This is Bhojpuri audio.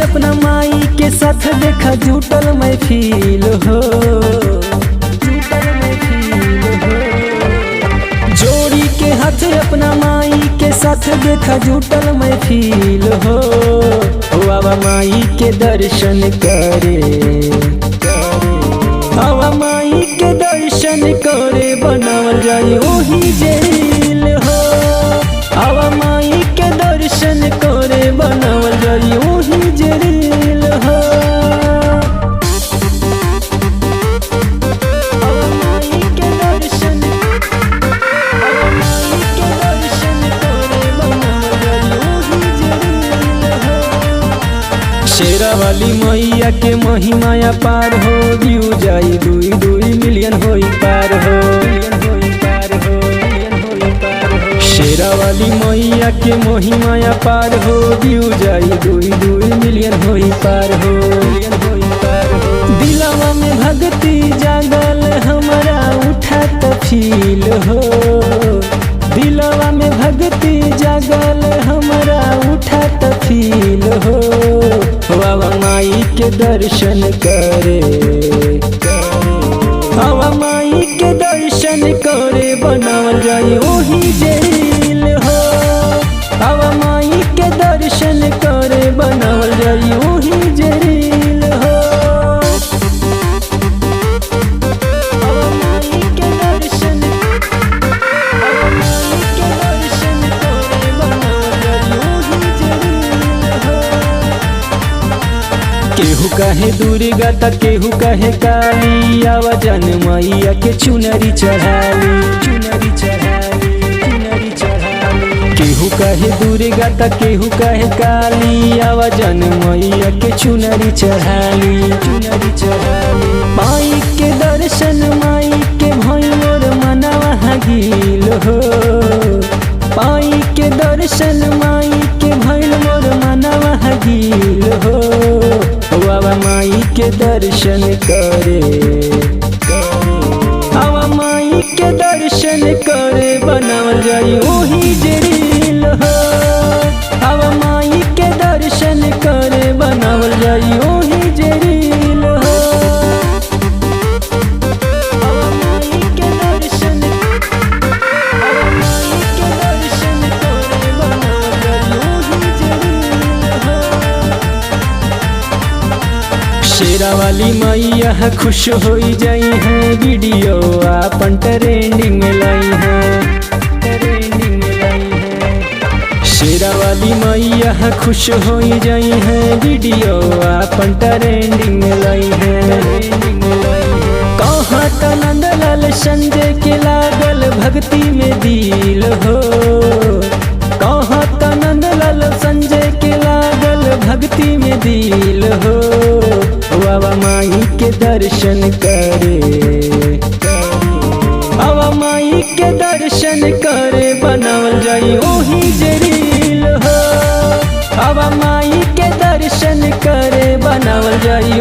अपना माई के साथ देखा जुटल महफिल हो, जुटल महफिल हो। जोड़ी के हाथ अपना माई के साथ देखा जुटल महफिल हो। बाबा माई के दर्शन करे, बाबा माई के दर्शन करे बनावल जाई ओही जेल हो। बाबा माई के दर्शन करे बनावल जाई ओही जेल हो। बाबा माई के दर्शन, बाबा माई के दर्शन करे बनावल जाई ओही जेल हो। शेरा वाली मैया के महिमाया पार हो, व्यू जाई 2 मिलियन होई पार हो, शेरा वाली मैया के महिमाया पार हो, व्यू जाई 2 मिलियन होई पार हो। दिलवा में भक्ति जागल हमारा उठा तो फील हो, दिलवा में भक्ति जागल हमारा उठा तो फील हो। बाबा माई के दर्शन करे, बाबा माई के दर्शन करे बनावल जाई ओही जेल हो। बाबा माई के दर्शन करे बनावल जाई ओही जेल हो। बाबा माई के दर्शन, बाबा माई के दर्शन करे बनावल जाई ओही जेल हो। केहू कहे दुर्गा त केहू कहे काली, आवा जन मैया के चुनरी चढ़ाली, चुनरी चढ़ाली, चुनरी चढ़ाली। केहू कहे दुर्गा त केहू कहे काली, आवा जन मैया के चुनरी चढ़ाली, चुनरी चढ़ाली। माई के दर्शन माई के भइल मनवा गिल हो, माई के दर्शन माई के भइल मोर मनवा गिल हो। बाबा माई के दर्शन करे, बाबा माई के दर्शन करे बनावल जाई ओही जेल हो। बाबा माई के दर्शन करे बनावल जाई ओही जेल हो। बाबा माई के दर्शन, बाबा माई के दर्शन करे बनावल जाई ओही जेल हो। शेरा वाली मैया खुश होई जाई है, वीडियो आपन ट्रेंडिंग में लाई है, ट्रेंडिंग में लाई है। शेरा वाली मैया खुश होई जाई है, वीडियो आपन ट्रेंडिंग में लाई है, ट्रेंडिंग में लाई है। कहाँ त नंदलाल संजय के लागल भक्ति में दिल हो, कहाँ त नंदलाल संजय के लागल भक्ति में दिल हो। बाबा माई के दर्शन करे, बाबा माई के दर्शन करे बनावल जाई ओही जेल हो। बाबा माई के दर्शन करे बनावल जाई